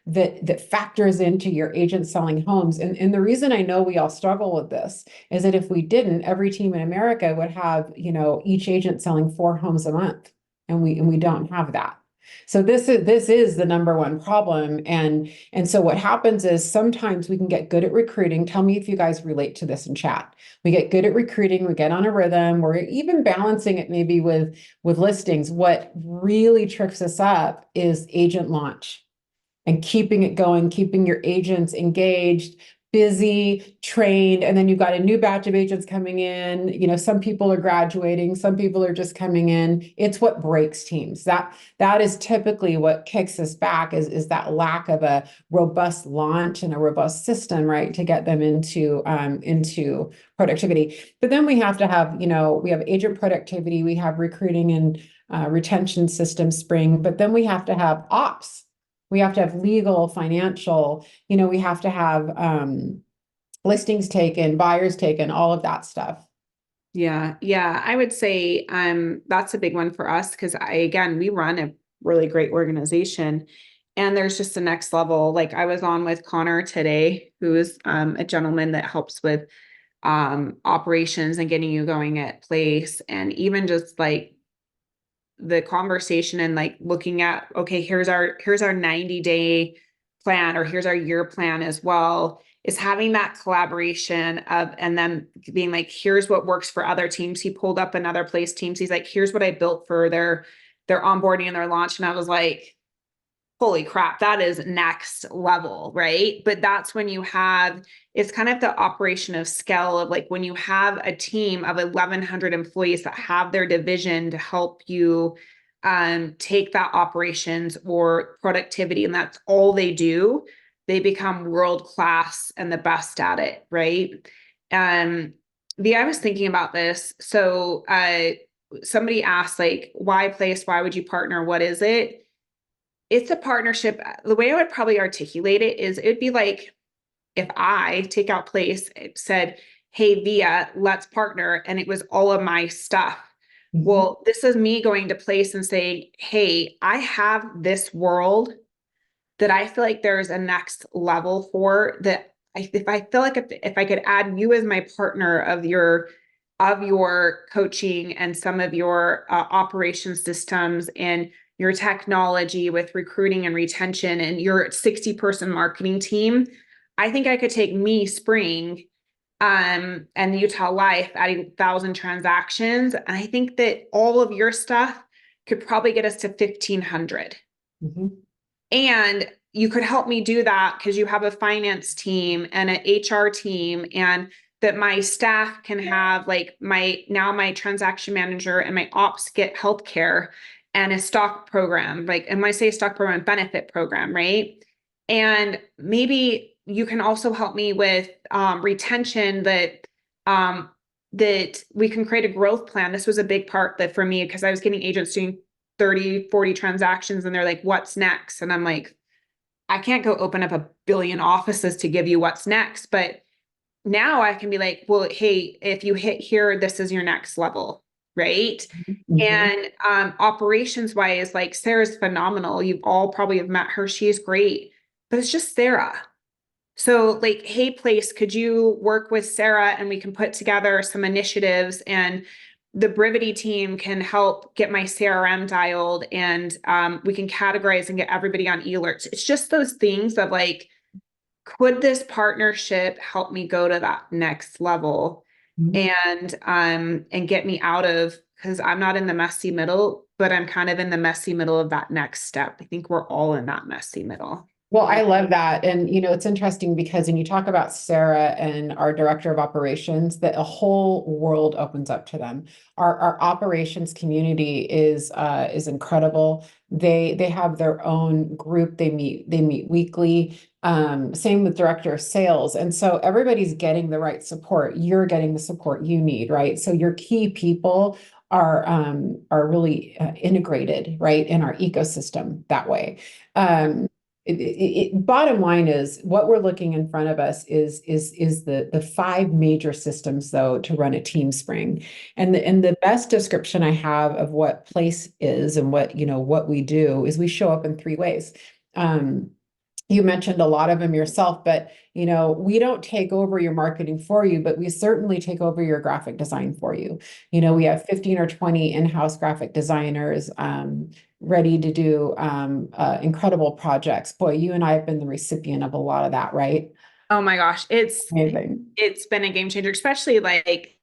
that factors into your agent selling homes. And the reason I know we all struggle with this is that if we didn't, every team in America would have, each agent selling 4 homes a month. And we don't have that. So this is the number one problem. And so what happens is sometimes we can get good at recruiting. Tell me if you guys relate to this in chat. We get good at recruiting, we get on a rhythm, we're even balancing it maybe with listings. What really tricks us up is agent launch and keeping it going, keeping your agents engaged, busy, trained, and then you've got a new batch of agents coming in. Some people are graduating, some people are just coming in. It's what breaks teams. That is typically what kicks us back is that lack of a robust launch and a robust system, right, to get them into productivity. But then we have to have, we have agent productivity, we have recruiting and retention system Spring, but then we have to have ops. We have to have legal, financial, we have to have listings taken, buyers taken, all of that stuff. Yeah. Yeah. I would say that's a big one for us because again, we run a really great organization and there's just the next level. Like I was on with Connor today, who is a gentleman that helps with operations and getting you going at Place. And even just like the conversation and like looking at, okay, here's our 90-day plan, or here's our year plan as well, is having that collaboration of, and then being like, here's what works for other teams. He pulled up another Place teams. He's like, here's what I built for their onboarding and their launch. And I was like, holy crap, that is next level, right? But that's when you have, it's kind of the operation of scale of like when you have a team of 1,100 employees that have their division to help you take that operations or productivity and that's all they do, they become world class and the best at it, right? I was thinking about this. So somebody asked, like, why place? Why would you partner? What is it? It's a partnership. The way I would probably articulate it is it'd be like if I take out place, it said, hey, Via, let's partner. And it was all of my stuff. Well, this is me going to place and saying, hey, I have this world that I feel like there's a next level for that. If I feel like if I could add you as my partner of your coaching and some of your operation systems and your technology with recruiting and retention and your 60-person marketing team, I think I could take me Spring and the Utah Life adding 1,000 transactions. And I think that all of your stuff could probably get us to 1,500. Mm-hmm. And you could help me do that because you have a finance team and an HR team, and that my staff can have like my transaction manager and my ops get healthcare and a stock program, like, and when I say stock program, benefit program, right? And maybe you can also help me with retention that we can create a growth plan. This was a big part that for me, because I was getting agents doing 30, 40 transactions and they're like, what's next? And I'm like, I can't go open up 1 billion offices to give you what's next. But now I can be like, well, hey, if you hit here, this is your next level. Right. Mm-hmm. And operations wise, like Sarah's phenomenal. You've all probably have met her. She's great, but it's just Sarah. So like, hey, place, could you work with Sarah and we can put together some initiatives, and the Brevity team can help get my CRM dialed, and we can categorize and get everybody on alerts. It's just those things of like, could this partnership help me go to that next level and get me out of, because I'm not in the messy middle, but I'm kind of in the messy middle of that next step. I think we're all in that messy middle. Well, I love that. And, it's interesting because when you talk about Sarah and our director of operations, that a whole world opens up to them. Our operations community is incredible. They have their own group. They meet weekly. Same with director of sales. And so everybody's getting the right support. You're getting the support you need, right? So your key people are really integrated, right, in our ecosystem that way. Bottom line is what we're looking in front of us is the 5 major systems though to run a team Spring, and the best description I have of what place is and what we do is we show up in 3 ways. You mentioned a lot of them yourself, but we don't take over your marketing for you, but we certainly take over your graphic design for you. We have 15 or 20 in-house graphic designers ready to do incredible projects. Boy, you and I have been the recipient of a lot of that, right? Oh my gosh, Amazing. it's been a game changer, especially like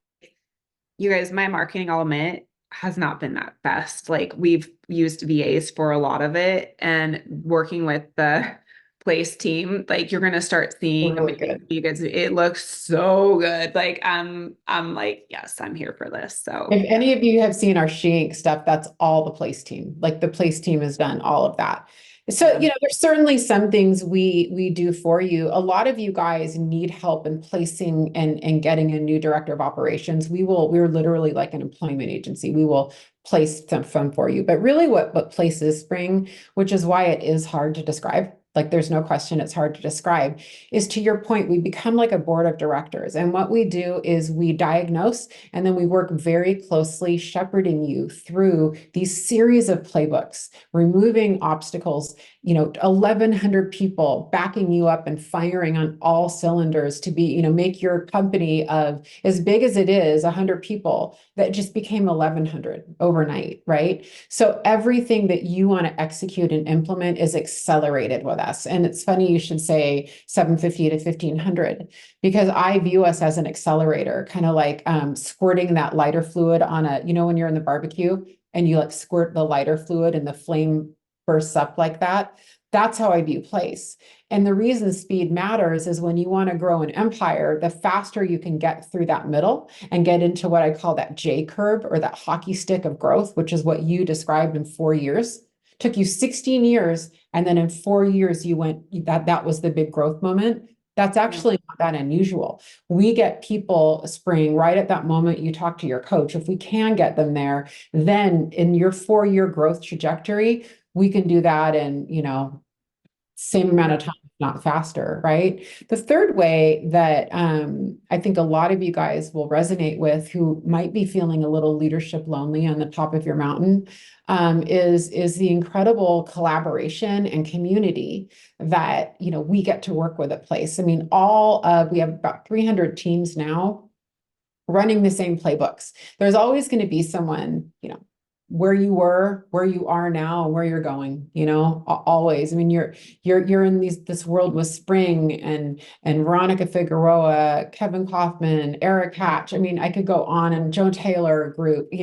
you guys, my marketing, I'll admit, has not been that best. Like we've used VAs for a lot of it, and working with the place team, like you're going to start seeing Really good. you guys, it looks so good. Like I'm like, yes, I'm here for this. So if any of you have seen our She Inc. stuff, that's all the place team. Like the place team has done all of that. So, there's certainly some things we do for you. A lot of you guys need help in placing and getting a new director of operations. We're literally like an employment agency. We will place some for you. But really what place is Spring, which is why it is hard to describe. Like there's no question it's hard to describe, is to your point, we become like a board of directors. And what we do is we diagnose, and then we work very closely shepherding you through these series of playbooks, removing obstacles, 1,100 people backing you up and firing on all cylinders to be, make your company of as big as it is, 100 people that just became 1,100 overnight, right? So everything that you want to execute and implement is accelerated with us. And it's funny you should say 750 to 1,500, because I view us as an accelerator, kind of like squirting that lighter fluid on when you're in the barbecue and you like squirt the lighter fluid and the flame bursts up like that. That's how I view place. And the reason speed matters is when you want to grow an empire, the faster you can get through that middle and get into what I call that J curve or that hockey stick of growth, which is what you described in 4 years. Took you 16 years, and then in 4 years you went that was the big growth moment. That's Yeah. actually not that unusual. We get people spring right at that moment you talk to your coach. If we can get them there, then in your 4 year growth trajectory, we can do that in, same amount of time, if not faster, right? The third way that I think a lot of you guys will resonate with who might be feeling a little leadership lonely on the top of your mountain is the incredible collaboration and community that we get to work with at Place. I mean, we have about 300 teams now running the same playbooks. There's always going to be someone, where you were, where you are now, and where you're going, always. I mean, you're in this world with Spring and Veronica Figueroa, Kevin Kaufman, Eric Hatch. I mean, I could go on, and Joe Taylor group,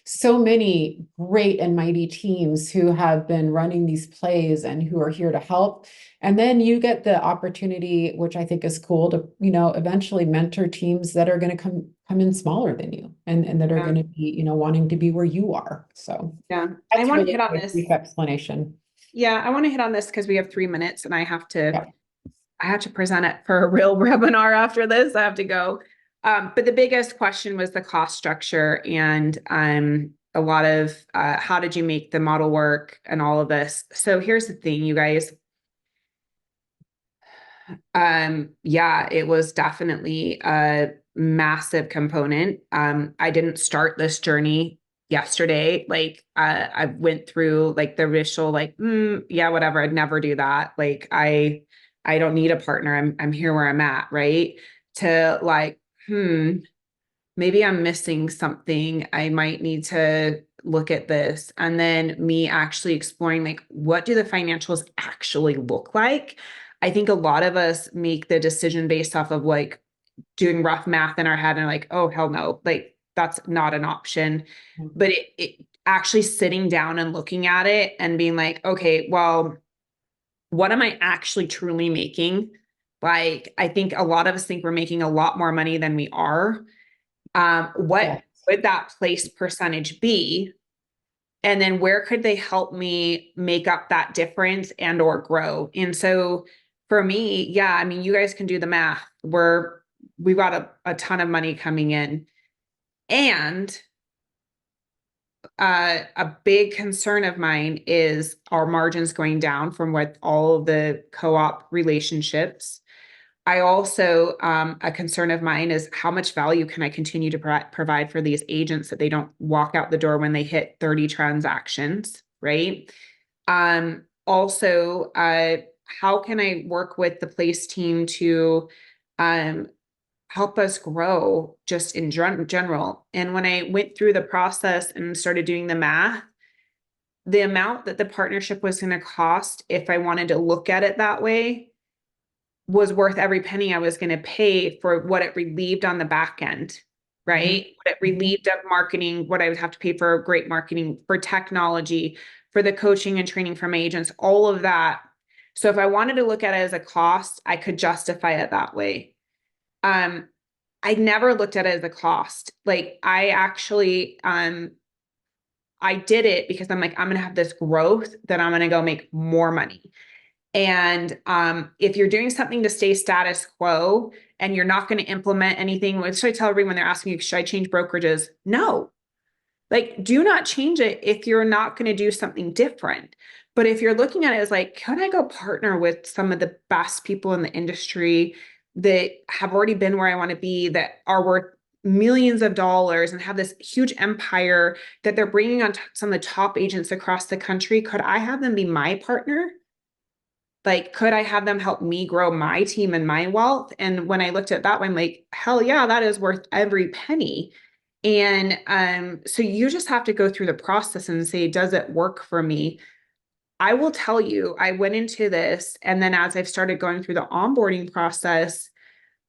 so many great and mighty teams who have been running these plays and who are here to help. And then you get the opportunity, which I think is cool, to, eventually mentor teams that are going to come in smaller than you and that are going to be, wanting to be where you are. So Yeah. I that's want to really hit on a this. brief explanation. Yeah, I want to hit on this because we have 3 minutes and Yeah. I have to present it for a real webinar after this. I have to go. But the biggest question was the cost structure and a lot of how did you make the model work and all of this. So here's the thing, you guys. Yeah, it was definitely a massive component. I didn't start this journey yesterday. Like, I went through like the initial, like, yeah, whatever. I'd never do that. Like, I don't need a partner. I'm here where I'm at. Right. To like, maybe I'm missing something. I might need to look at this. And then me actually exploring, like, what do the financials actually look like? I think a lot of us make the decision based off of like doing rough math in our head and like, oh, hell no, like that's not an option. But it actually sitting down and looking at it and being like, okay, well, what am I actually truly making? Like, I think a lot of us think we're making a lot more money than we are. What Yeah. would that place percentage be? And then where could they help me make up that difference and or grow? And so for me, yeah, I mean, you guys can do the math. We've got a ton of money coming in. And a big concern of mine is our margins going down from with all of the co-op relationships. I also, a concern of mine is how much value can I continue to provide for these agents that they don't walk out the door when they hit 30 transactions, right? Also, how can I work with the place team to help us grow just in general? And when I went through the process and started doing the math, the amount that the partnership was going to cost, if I wanted to look at it that way, was worth every penny I was going to pay for what it relieved on the back end, right? What it relieved of marketing, what I would have to pay for great marketing, for technology, for the coaching and training from agents, all of that. So if I wanted to look at it as a cost, I could justify it that way. I never looked at it as a cost. Like, I actually, I did it because I'm like, I'm going to have this growth that I'm going to go make more money. And if you're doing something to stay status quo and you're not going to implement anything, what should I tell everyone when they're asking you, should I change brokerages? No, like, do not change it if you're not going to do something different. But if you're looking at it as like, can I go partner with some of the best people in the industry that have already been where I want to be, that are worth millions of dollars and have this huge empire that they're bringing on some of the top agents across the country? Could I have them be my partner? Like, could I have them help me grow my team and my wealth? And when I looked at it that way, I'm like, hell yeah, that is worth every penny. And so you just have to go through the process and say, does it work for me? I will tell you, I went into this, and then as I've started going through the onboarding process,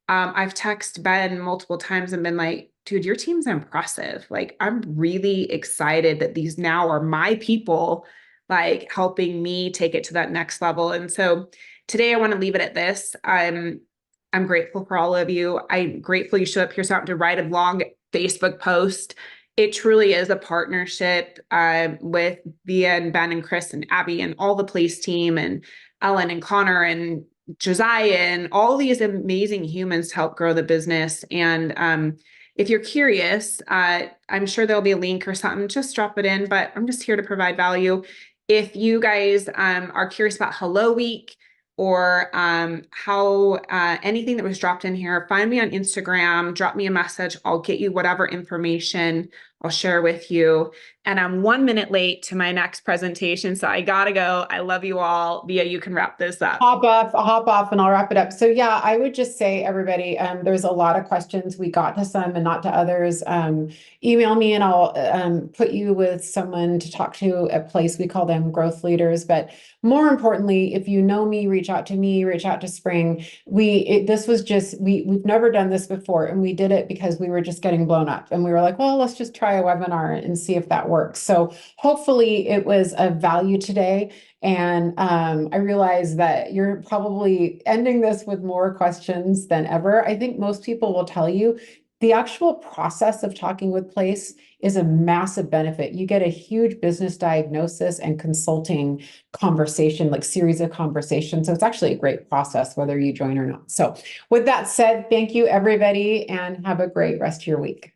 I've texted Ben multiple times and been like, dude, your team's impressive. Like, I'm really excited that these now are my people. like helping me take it to that next level. And so today I want to leave it at this. I'm grateful for all of you. I'm grateful you showed up here so I don't have to write a long Facebook post. It truly is a partnership with Vija and Ben and Chris and Abby and all the place team and Ellen and Connor and Josiah and all these amazing humans to help grow the business. And if you're curious, I'm sure there'll be a link or something, just drop it in, but I'm just here to provide value. If you guys are curious about Hello Week or how anything that was dropped in here, find me on Instagram, drop me a message. I'll get you whatever information I'll share with you. And I'm 1 minute late to my next presentation, so I gotta go. I love you all. Vija, you can wrap this up. I'll hop off and I'll wrap it up. So yeah, I would just say, everybody, there's a lot of questions. We got to some and not to others. Email me and I'll put you with someone to talk to at Place. We call them growth leaders. But more importantly, if you know me, reach out to me, reach out to Spring. This was just, we've never done this before. And we did it because we were just getting blown up. And we were like, well, let's just try a webinar and see if that works. So hopefully it was of value today. And I realize that you're probably ending this with more questions than ever. I think most people will tell you the actual process of talking with Place is a massive benefit. You get a huge business diagnosis and consulting conversation, like series of conversations. So it's actually a great process, whether you join or not. So with that said, thank you, everybody, and have a great rest of your week.